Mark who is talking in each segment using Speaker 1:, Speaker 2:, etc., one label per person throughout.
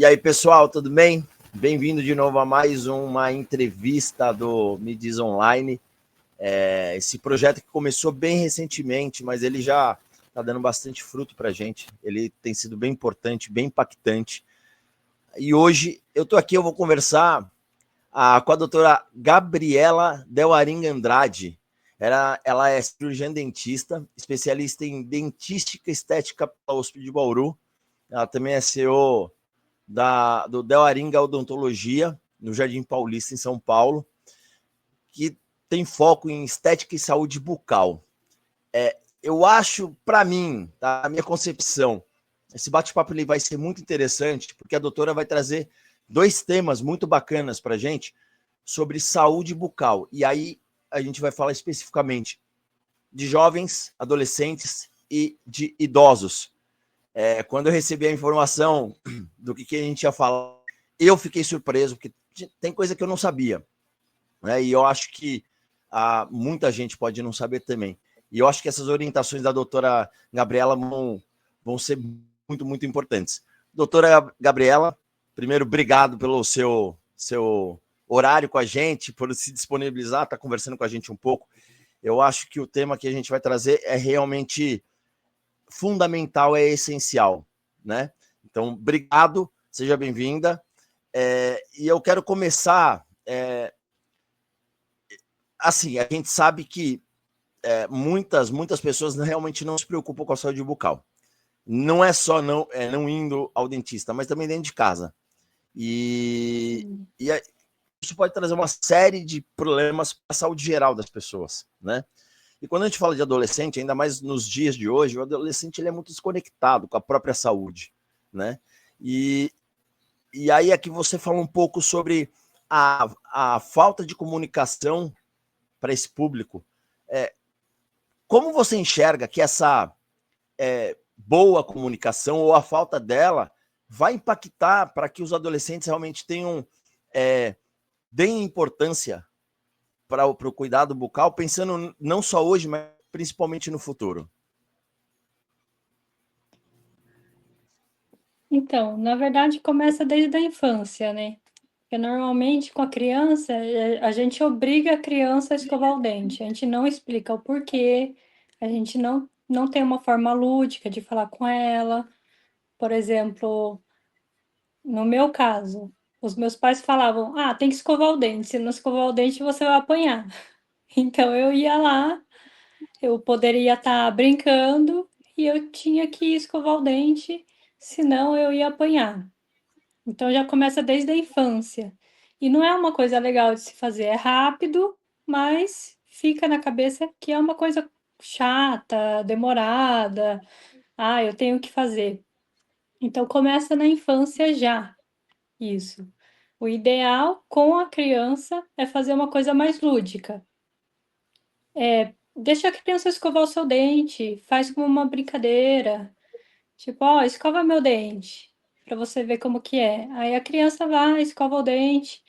Speaker 1: E aí, pessoal, tudo bem? Bem-vindo de novo a mais uma entrevista do Me Diz Online. Esse projeto que começou bem recentemente, mas ele já está dando bastante fruto para a gente. Ele tem sido bem importante, bem impactante. E hoje eu estou aqui, eu vou conversar com a doutora Gabriela Delwaringa Andrade. Ela é cirurgiã dentista, especialista em dentística estética pela USP de Bauru. Ela também é CEO do Delwaringa Odontologia, no Jardim Paulista, em São Paulo, que tem foco em estética e saúde bucal. Eu acho, para mim, tá, a minha concepção, esse bate-papo vai ser muito interessante, porque a doutora vai trazer dois temas muito bacanas para a gente sobre saúde bucal. E aí a gente vai falar especificamente de jovens, adolescentes e de idosos. Quando eu recebi a informação do que a gente ia falar, eu fiquei surpreso, porque tem coisa que eu não sabia, né? E eu acho que muita gente pode não saber também. E eu acho que essas orientações da doutora Gabriela vão ser muito, muito importantes. Doutora Gabriela, primeiro, obrigado pelo seu horário com a gente, por se disponibilizar, estar conversando com a gente um pouco. Eu acho que o tema que a gente vai trazer é realmente fundamental, é essencial, né? Então, obrigado, seja bem-vinda. E eu quero começar... assim, a gente sabe que muitas pessoas realmente não se preocupam com a saúde bucal. Não é só não indo ao dentista, mas também dentro de casa. E isso pode trazer uma série de problemas para a saúde geral das pessoas, né? E quando a gente fala de adolescente, ainda mais nos dias de hoje, o adolescente ele é muito desconectado com a própria saúde, né? E aí aqui você fala um pouco sobre a falta de comunicação para esse público. Como você enxerga que essa boa comunicação ou a falta dela vai impactar para que os adolescentes realmente deem importância para o cuidado bucal, pensando não só hoje, mas principalmente no futuro?
Speaker 2: Então, na verdade, começa desde a infância, né? Porque normalmente com a criança, a gente obriga a criança a escovar o dente, a gente não explica o porquê, a gente não tem uma forma lúdica de falar com ela. Por exemplo, no meu caso, os meus pais falavam: ah, tem que escovar o dente, se não escovar o dente você vai apanhar. Então eu ia lá, eu poderia estar brincando e eu tinha que escovar o dente, senão eu ia apanhar. Então já começa desde a infância. E não é uma coisa legal de se fazer, é rápido, mas fica na cabeça que é uma coisa chata, demorada. Ah, eu tenho que fazer. Então começa na infância já, isso. O ideal com a criança é fazer uma coisa mais lúdica. Deixa a criança escovar o seu dente, faz como uma brincadeira. Tipo, ó, escova meu dente, para você ver como que é. Aí a criança vai, escova o dente.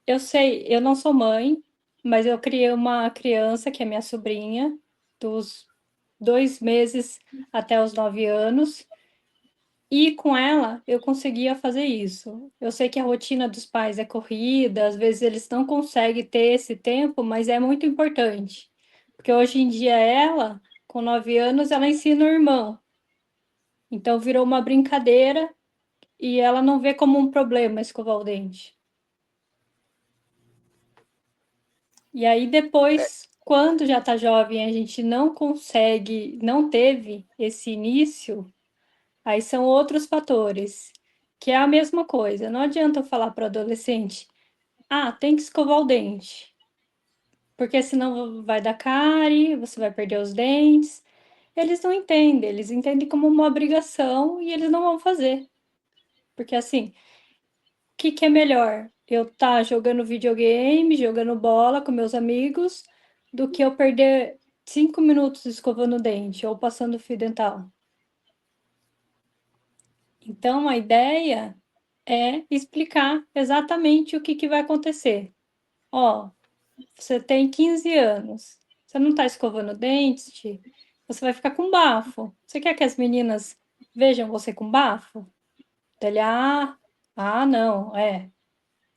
Speaker 2: Eu sei, eu não sou mãe, mas eu criei uma criança que é minha sobrinha, dos 2 meses até os 9 anos, e com ela eu conseguia fazer isso. Eu sei que a rotina dos pais é corrida, às vezes eles não conseguem ter esse tempo, mas é muito importante, porque hoje em dia ela, com 9 anos, ela ensina o irmão. Então virou uma brincadeira e ela não vê como um problema escovar o dente. E aí depois, quando já tá jovem, a gente não consegue, não teve esse início, aí são outros fatores, que é a mesma coisa. Não adianta eu falar para o adolescente: ah, tem que escovar o dente, porque senão vai dar cárie, você vai perder os dentes. Eles não entendem, eles entendem como uma obrigação e eles não vão fazer. Porque assim, o que que é melhor? Eu estar jogando videogame, jogando bola com meus amigos, do que eu perder 5 minutos escovando o dente ou passando fio dental. Então, a ideia é explicar exatamente o que que vai acontecer. Ó, você tem 15 anos, você não está escovando o dente, você vai ficar com bafo. Você quer que as meninas vejam você com bafo? Daí ele, não,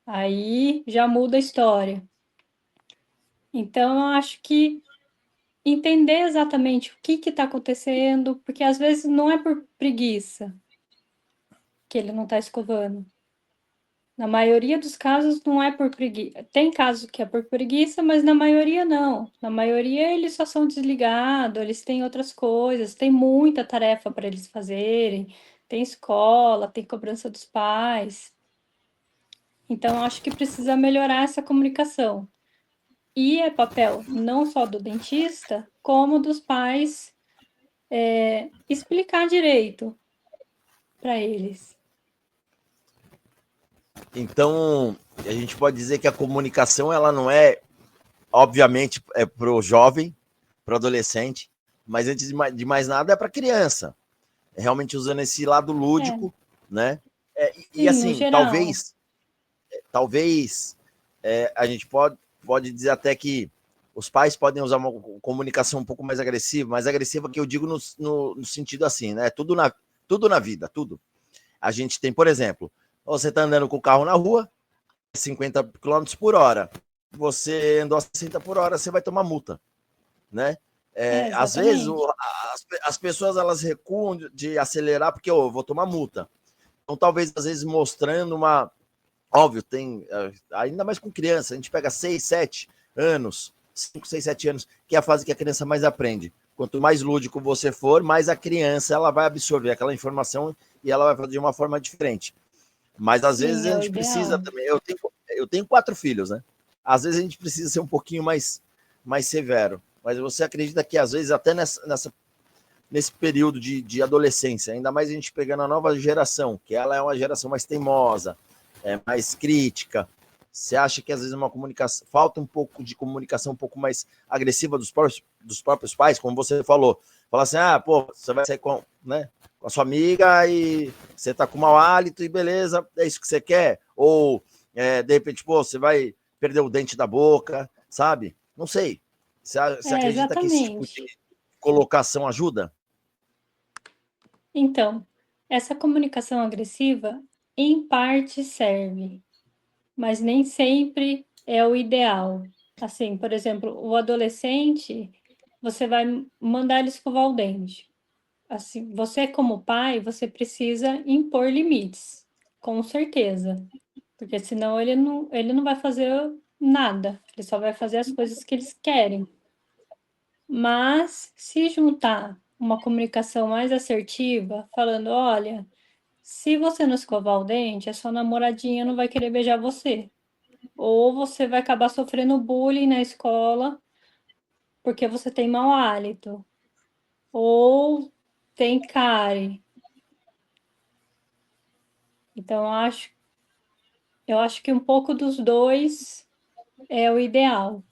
Speaker 2: Aí já muda a história. Então, eu acho que entender exatamente o que está acontecendo, porque às vezes não é por preguiça que ele não está escovando. Na maioria dos casos não é por preguiça. Tem casos que é por preguiça, mas na maioria não. Na maioria eles só são desligados, eles têm outras coisas, tem muita tarefa para eles fazerem, tem escola, tem cobrança dos pais. Então, eu acho que precisa melhorar essa comunicação. E é papel não só do dentista, como dos pais explicar direito para eles.
Speaker 1: Então, a gente pode dizer que a comunicação, ela não é, obviamente, para o jovem, para o adolescente, mas antes de mais nada é para a criança. É realmente usando esse lado
Speaker 2: É,
Speaker 1: lúdico, né? E
Speaker 2: sim, no
Speaker 1: assim,
Speaker 2: geral.
Speaker 1: talvez a gente pode dizer até que os pais podem usar uma comunicação um pouco mais agressiva que eu digo no sentido assim, né? Tudo na vida, tudo. A gente tem, por exemplo, você está andando com o carro na rua, 50 quilômetros por hora, você andou a 60 por hora, você vai tomar multa, né? Às vezes
Speaker 2: Exatamente.
Speaker 1: as pessoas elas recuam de acelerar porque eu vou tomar multa. Então, talvez, às vezes, mostrando uma. Óbvio, tem. Ainda mais com criança, a gente pega 6, 7 anos, 5, 6, 7 anos, que é a fase que a criança mais aprende. Quanto mais lúdico você for, mais a criança ela vai absorver aquela informação e ela vai fazer de uma forma diferente. Mas às vezes
Speaker 2: Sim,
Speaker 1: a
Speaker 2: é o
Speaker 1: gente precisa
Speaker 2: ideal.
Speaker 1: também. Eu tenho 4 filhos, né? Às vezes a gente precisa ser um pouquinho mais severo. Mas você acredita que às vezes até nesse período de adolescência, ainda mais a gente pegando a nova geração, que ela é uma geração mais teimosa, mais crítica. Você acha que às vezes uma comunicação falta um pouco de comunicação um pouco mais agressiva dos próprios pais, como você falou? Fala assim, pô, você vai sair com a sua amiga e você tá com mau hálito e beleza, é isso que você quer? Ou, de repente, pô, você vai perder o dente da boca, sabe? Não sei. Você acredita que esse tipo
Speaker 2: Exatamente.
Speaker 1: de colocação ajuda?
Speaker 2: Então, essa comunicação agressiva, em parte, serve, mas nem sempre é o ideal. Assim, por exemplo, o adolescente, você vai mandar ele escovar o dente. Assim, você como pai, você precisa impor limites, com certeza, porque senão ele não vai fazer nada, ele só vai fazer as coisas que eles querem. Mas se juntar uma comunicação mais assertiva, falando, olha, se você não escovar o dente, a sua namoradinha não vai querer beijar você. Ou você vai acabar sofrendo bullying na escola porque você tem mau hálito. Ou tem cárie. Então, eu acho que um pouco dos dois é o ideal.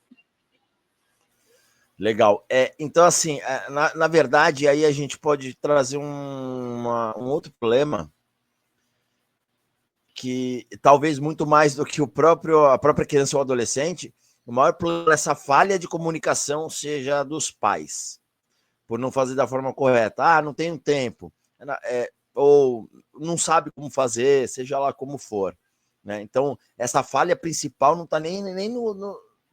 Speaker 1: Legal. Então, assim, na verdade, aí a gente pode trazer um outro problema que talvez muito mais do que a própria criança ou adolescente, o maior problema dessa falha de comunicação seja dos pais, por não fazer da forma correta. Não tenho tempo, ou não sabe como fazer, seja lá como for. Né? Então, essa falha principal não está nem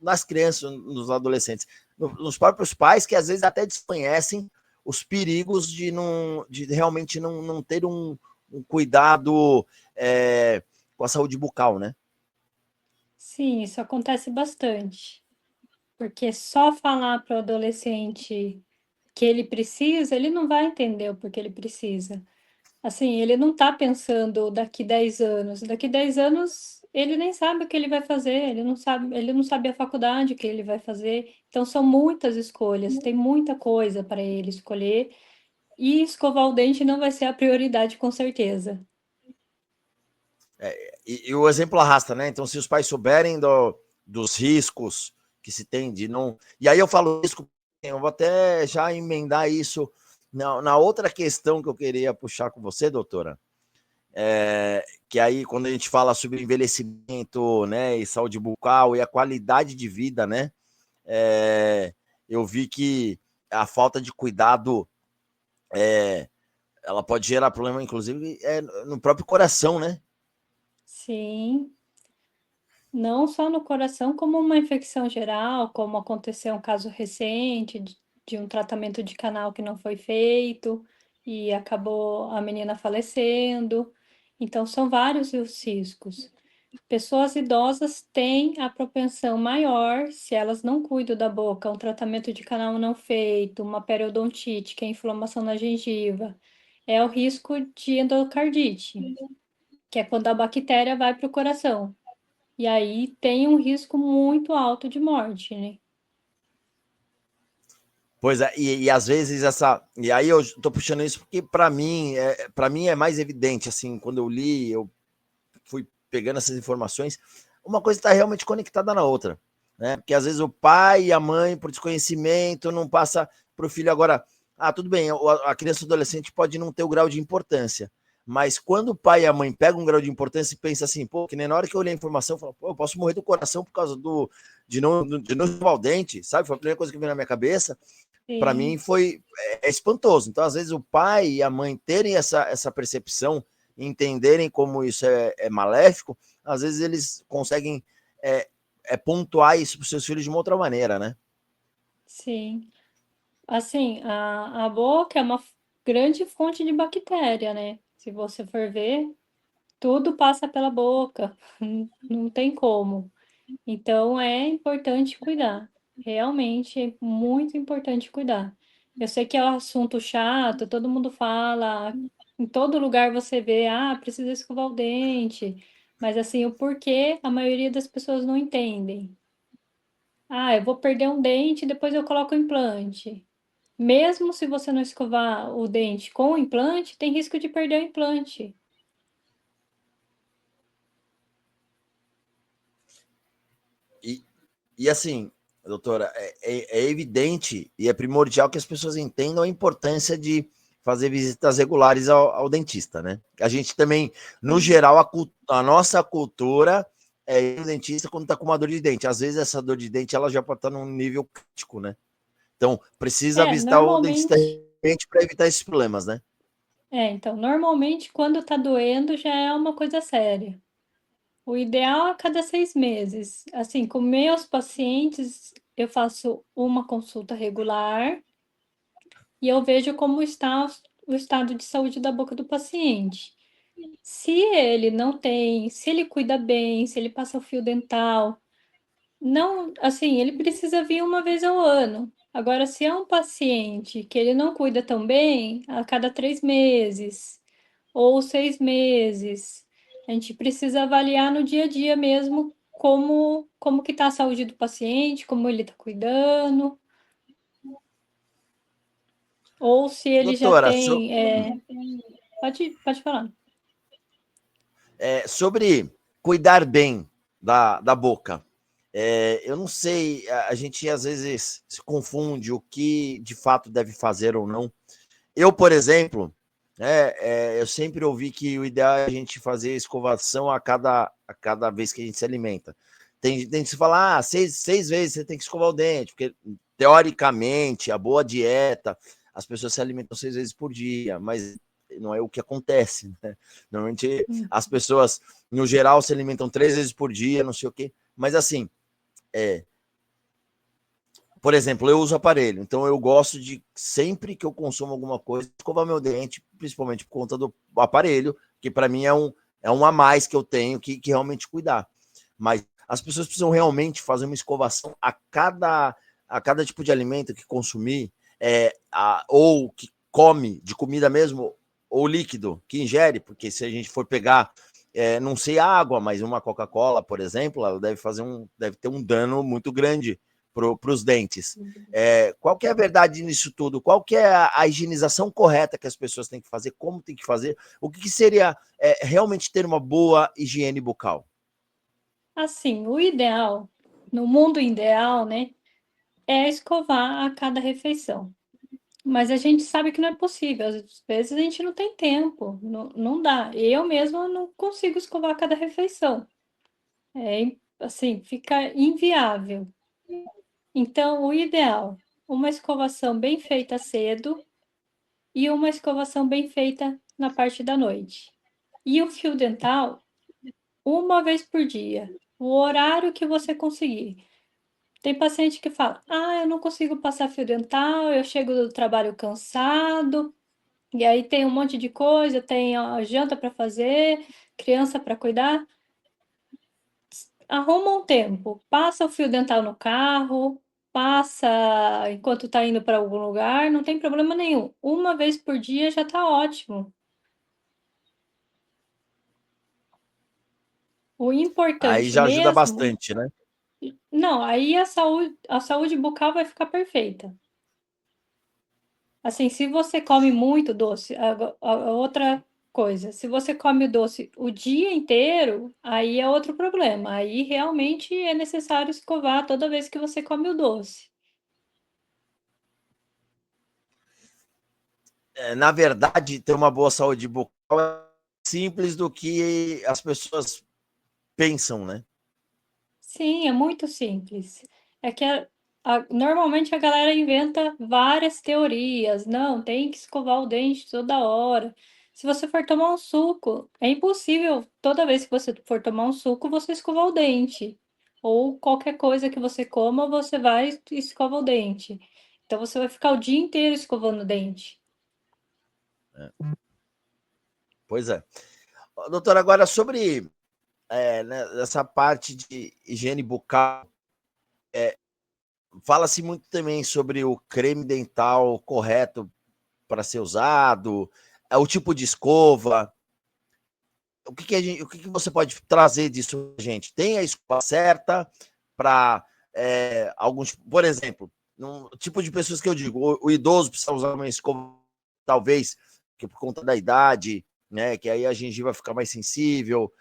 Speaker 1: nas crianças, nos adolescentes, nos próprios pais que às vezes até desconhecem os perigos de realmente não ter um cuidado com a saúde bucal, né?
Speaker 2: Sim, isso acontece bastante. Porque só falar para o adolescente que ele precisa, ele não vai entender o porquê ele precisa. Assim, ele não está pensando daqui 10 anos. Daqui 10 anos, ele nem sabe o que ele vai fazer, ele não sabe a faculdade que ele vai fazer. Então, são muitas escolhas, tem muita coisa para ele escolher. E escovar o dente não vai ser a prioridade, com certeza.
Speaker 1: E o exemplo arrasta, né? Então, se os pais souberem dos riscos que se tem de não. E aí eu falo risco, eu vou até já emendar isso na outra questão que eu queria puxar com você, doutora. Que aí, quando a gente fala sobre envelhecimento, né, e saúde bucal e a qualidade de vida, né, eu vi que a falta de cuidado ela pode gerar problema, inclusive, no próprio coração, né?
Speaker 2: Sim, não só no coração, como uma infecção geral, como aconteceu um caso recente de um tratamento de canal que não foi feito e acabou a menina falecendo. Então, são vários os riscos. Pessoas idosas têm a propensão maior, se elas não cuidam da boca, um tratamento de canal não feito, uma periodontite, que é inflamação na gengiva, é o risco de endocardite, que é quando a bactéria vai para o coração. E aí tem um risco muito alto de morte, né?
Speaker 1: Pois é, e às vezes essa. E aí eu tô puxando isso porque para mim é mais evidente, assim, quando eu li, eu fui pegando essas informações, uma coisa está realmente conectada na outra, né? Porque às vezes o pai e a mãe, por desconhecimento, não passa para o filho agora. Ah, tudo bem, a criança ou adolescente pode não ter o grau de importância, mas quando o pai e a mãe pegam um grau de importância e pensa assim, pô, que nem na hora que eu olhei a informação, eu falo, pô, eu posso morrer do coração por causa de não escovar o dente, sabe? Foi a primeira coisa que veio na minha cabeça. Para mim
Speaker 2: Sim,
Speaker 1: foi espantoso. Então, às vezes, o pai e a mãe terem essa percepção, entenderem como isso é maléfico, às vezes eles conseguem é, pontuar isso para os seus filhos de uma outra maneira, né?
Speaker 2: sim. Assim, a boca é uma grande fonte de bactéria, né? Se você for ver, tudo passa pela boca, não tem como. Então é importante cuidar. Realmente é muito importante cuidar. Eu sei que é um assunto chato, todo mundo fala, em todo lugar você vê, precisa escovar o dente. Mas assim, o porquê a maioria das pessoas não entendem. Eu vou perder um dente, depois eu coloco o implante. Mesmo se você não escovar o dente com o implante, tem risco de perder o implante.
Speaker 1: E, e assim, doutora, é evidente e é primordial que as pessoas entendam a importância de fazer visitas regulares ao dentista, né? A gente também, no
Speaker 2: Sim.
Speaker 1: geral, a nossa cultura é ir no dentista quando tá com uma dor de dente. Às vezes essa dor de dente ela já pode estar num nível crítico, né? Então, precisa visitar o dentista
Speaker 2: Normalmente,
Speaker 1: para evitar esses problemas, né?
Speaker 2: então, normalmente quando tá doendo já é uma coisa séria. O ideal é a cada 6 meses. Assim, com meus pacientes, eu faço uma consulta regular e eu vejo como está o estado de saúde da boca do paciente. Se ele não tem, se ele cuida bem, se ele passa o fio dental, não, assim, ele precisa vir uma vez ao ano. Agora, se é um paciente que ele não cuida tão bem, a cada 3 meses ou 6 meses, a gente precisa avaliar no dia a dia mesmo como que está a saúde do paciente, como ele está cuidando, ou se ele já
Speaker 1: Doutora,
Speaker 2: tem, pode falar.
Speaker 1: sobre cuidar bem da boca, eu não sei, a gente às vezes se confunde o que de fato deve fazer ou não. Eu, por exemplo, eu sempre ouvi que o ideal é a gente fazer escovação a cada vez que a gente se alimenta. Tem gente que fala, seis vezes você tem que escovar o dente, porque teoricamente, a boa dieta, as pessoas se alimentam 6 vezes por dia, mas não é o que acontece, né? Normalmente
Speaker 2: Hum.
Speaker 1: as pessoas, no geral, se alimentam 3 vezes por dia, não sei o quê. Mas assim, é, por exemplo, eu uso aparelho, então eu gosto de, sempre que eu consumo alguma coisa, escovar meu dente, principalmente por conta do aparelho, que para mim é um a mais que eu tenho que realmente cuidar. Mas as pessoas precisam realmente fazer uma escovação a cada tipo de alimento que consumir, ou que come de comida mesmo, ou líquido que ingere, porque se a gente for pegar, não sei a água, mas uma Coca-Cola, por exemplo, ela deve ter um dano muito grande para os dentes. Qual que é a verdade nisso tudo? Qual que é a higienização correta que as pessoas têm que fazer? Como tem que fazer? O que seria realmente ter uma boa higiene bucal?
Speaker 2: Assim, o ideal, no mundo ideal, né, é escovar a cada refeição. Mas a gente sabe que não é possível. Às vezes a gente não tem tempo, não dá. Eu mesma não consigo escovar a cada refeição. Assim, fica inviável. Então, o ideal, uma escovação bem feita cedo, e uma escovação bem feita na parte da noite. E o fio dental, uma vez por dia, o horário que você conseguir. Tem paciente que fala: ah, eu não consigo passar fio dental, eu chego do trabalho cansado, e aí tem um monte de coisa, tem a janta para fazer, criança para cuidar. Arruma um tempo, passa o fio dental no carro, passa enquanto está indo para algum lugar, não tem problema nenhum. Uma vez por dia já está ótimo. O
Speaker 1: Aí
Speaker 2: importante
Speaker 1: já ajuda
Speaker 2: mesmo,
Speaker 1: bastante, né?
Speaker 2: não, aí a saúde bucal vai ficar perfeita. Assim, se você come muito doce, outra coisa, se você come o doce o dia inteiro, aí é outro problema. Aí realmente é necessário escovar toda vez que você come o doce.
Speaker 1: Na verdade, ter uma boa saúde bucal é simples do que as pessoas pensam, né?
Speaker 2: Sim, é muito simples. É que normalmente a galera inventa várias teorias. Não, tem que escovar o dente toda hora. Se você for tomar um suco, é impossível toda vez que você for tomar um suco, você escovar o dente. Ou qualquer coisa que você coma, você vai e escova o dente. Então você vai ficar o dia inteiro escovando o dente.
Speaker 1: Pois é. Doutor, agora sobre né, essa parte de higiene bucal, fala-se muito também sobre o creme dental correto para ser usado, o tipo de escova. O que você pode trazer disso, gente? Tem a escova certa para alguns, por exemplo, um tipo de pessoas que eu digo, o idoso precisa usar uma escova, talvez, que por conta da idade, né? Que aí a gengiva fica mais sensível.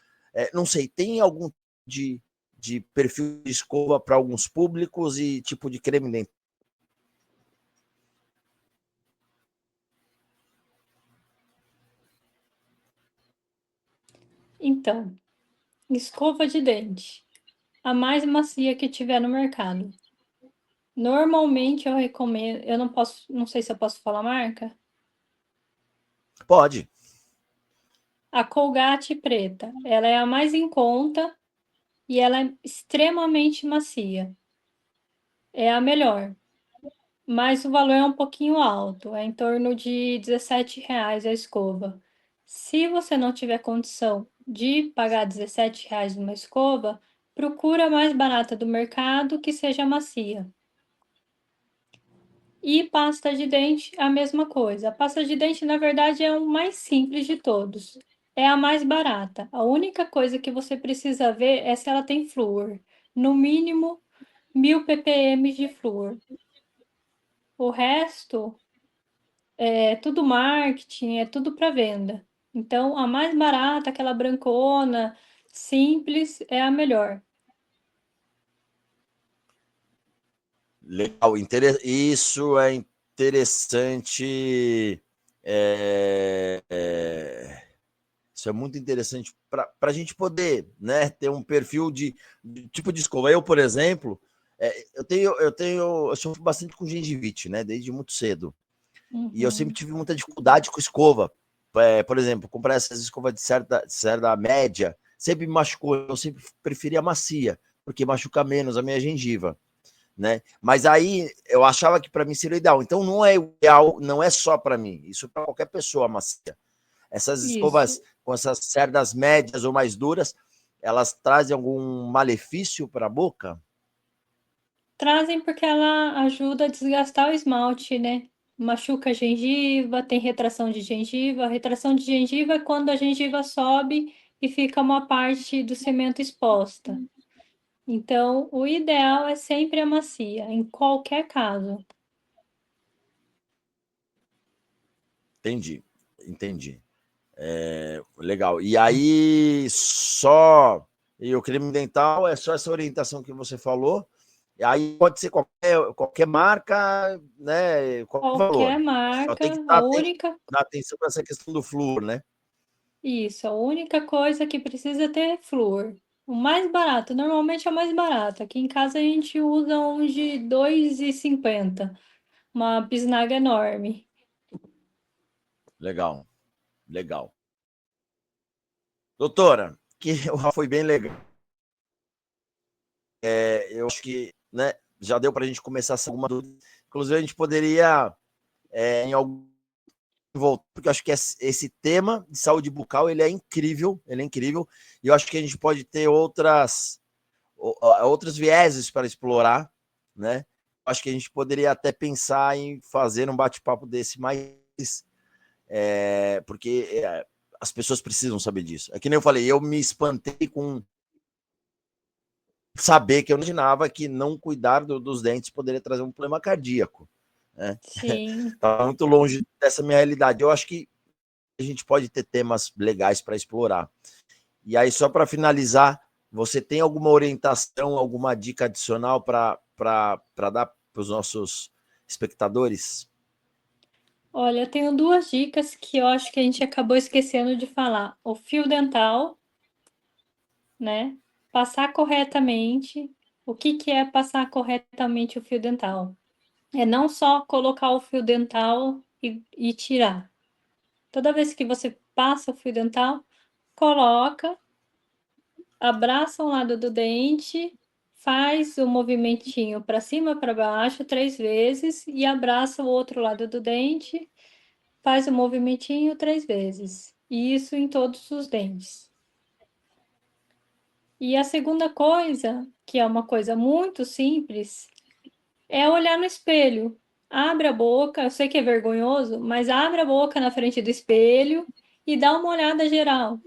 Speaker 1: Não sei, tem algum de, de perfil de escova para alguns públicos e tipo de creme dental?
Speaker 2: Então, escova de dente, a mais macia que tiver no mercado. Normalmente eu recomendo, eu não posso, não sei se eu posso falar a marca.
Speaker 1: Pode.
Speaker 2: A Colgate preta, ela é a mais em conta e ela é extremamente macia. É a melhor, mas o valor é um pouquinho alto, é em torno de R$ 17 a escova. Se você não tiver condição de pagar R$ 17 numa escova, procura a mais barata do mercado que seja macia. E pasta de dente, a mesma coisa. A pasta de dente, na verdade, é o mais simples de todos. É a mais barata. A única coisa que você precisa ver é se ela tem flúor. No mínimo, 1000 ppm de flúor. O resto é tudo marketing, é tudo para venda. Então, a mais barata, aquela brancona, simples, é a melhor.
Speaker 1: Legal, isso é interessante. Isso é muito interessante para a gente poder, né, ter um perfil de tipo de escova. Eu, por exemplo, eu sofro bastante com gengivite, né, desde muito cedo. E eu sempre
Speaker 2: Uhum.
Speaker 1: tive muita dificuldade com escova. Por exemplo, comprar essas escovas de certa média sempre me machucou. Eu sempre preferia macia, porque machuca menos a minha gengiva, né? Mas aí eu achava que para mim seria ideal. Então não é ideal, não é só para mim. Isso para qualquer pessoa macia. Essas escovas
Speaker 2: Isso.
Speaker 1: com essas cerdas médias ou mais duras, elas trazem algum malefício para a boca?
Speaker 2: Trazem porque ela ajuda a desgastar o esmalte, né? Machuca a gengiva, tem retração de gengiva. A retração de gengiva é quando a gengiva sobe e fica uma parte do cimento exposta. Então, o ideal é sempre a macia, em qualquer caso.
Speaker 1: Entendi, entendi. Legal. E aí, só. E o creme dental é só essa orientação que você falou. E aí pode ser qualquer marca, né? Qualquer
Speaker 2: Qualquer
Speaker 1: valor. Só
Speaker 2: marca,
Speaker 1: tem que
Speaker 2: a única,
Speaker 1: dar atenção para essa questão do flúor, né?
Speaker 2: isso, a única coisa que precisa ter é flúor. O mais barato, normalmente é o mais barato. Aqui em casa a gente usa um de 2,50, uma bisnaga enorme.
Speaker 1: Legal, legal. Doutora, que foi bem legal. Eu acho que, né, já deu para a gente começar alguma dúvida. Inclusive, a gente poderia, em algum voltar, porque eu acho que esse tema de saúde bucal ele é incrível, e eu acho que a gente pode ter outros vieses para explorar, né? Acho que a gente poderia até pensar em fazer um bate-papo desse mais, porque as pessoas precisam saber disso. É que nem eu falei, eu me espantei com saber que eu imaginava que não cuidar dos dentes poderia trazer um problema cardíaco, né?
Speaker 2: Sim.
Speaker 1: Está muito longe dessa minha realidade. Eu acho que a gente pode ter temas legais para explorar. E aí, só para finalizar, você tem alguma orientação, alguma dica adicional para dar para os nossos espectadores?
Speaker 2: Olha, eu tenho duas dicas que eu acho que a gente acabou esquecendo de falar. O fio dental, né? Passar corretamente. O que que é passar corretamente o fio dental? É não só colocar o fio dental e tirar. Toda vez que você passa o fio dental, coloca, abraça um lado do dente, faz o movimentinho para cima, para baixo 3 vezes e abraça o outro lado do dente, faz o movimentinho 3 vezes. E isso em todos os dentes. E a segunda coisa, que é uma coisa muito simples, é olhar no espelho. Abre a boca, eu sei que é vergonhoso, mas abre a boca na frente do espelho e dá uma olhada geral.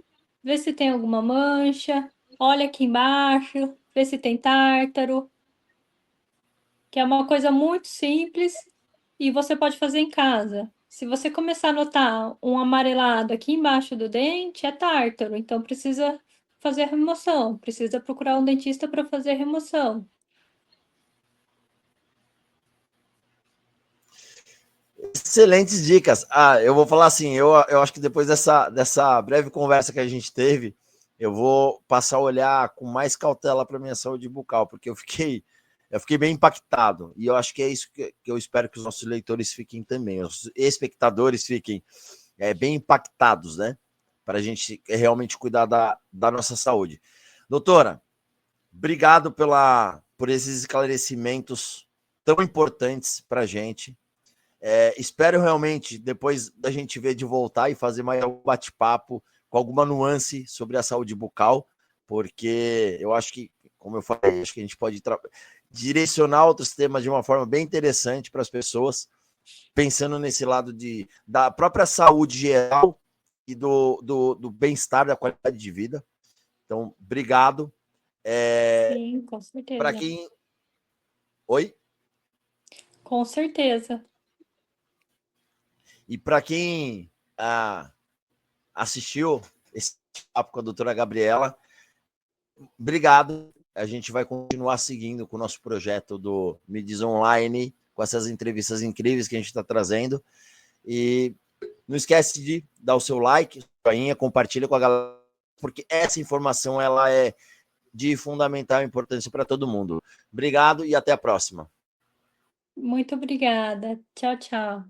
Speaker 2: Vê se tem alguma mancha, olha aqui embaixo, vê se tem tártaro, que é uma coisa muito simples e você pode fazer em casa. Se você começar a notar um amarelado aqui embaixo do dente, é tártaro, então precisa fazer a remoção, precisa procurar um dentista para fazer a remoção.
Speaker 1: Excelentes dicas. Eu vou falar assim, eu acho que depois dessa breve conversa que a gente teve, eu vou passar a olhar com mais cautela para minha saúde bucal, porque eu fiquei bem impactado. E eu acho que é isso que eu espero que os nossos leitores fiquem também, os espectadores fiquem bem impactados, né? Para a gente realmente cuidar da nossa saúde. Doutora, obrigado por esses esclarecimentos tão importantes para a gente. Espero realmente, depois da gente ver de voltar e fazer mais um bate-papo com alguma nuance sobre a saúde bucal, porque eu acho que, como eu falei, acho que a gente pode direcionar outros temas de uma forma bem interessante para as pessoas, pensando nesse lado da própria saúde geral e do bem-estar, da qualidade de vida. Então, obrigado.
Speaker 2: Sim, com
Speaker 1: Para
Speaker 2: certeza.
Speaker 1: quem. Oi?
Speaker 2: Com certeza.
Speaker 1: E para quem assistiu esse papo com a doutora Gabriela, obrigado. A gente vai continuar seguindo com o nosso projeto do Me Diz Online, com essas entrevistas incríveis que a gente está trazendo. E não esquece de dar o seu like, joinha, compartilha com a galera, porque essa informação ela é de fundamental importância para todo mundo. Obrigado e até a próxima.
Speaker 2: Muito obrigada. Tchau, tchau.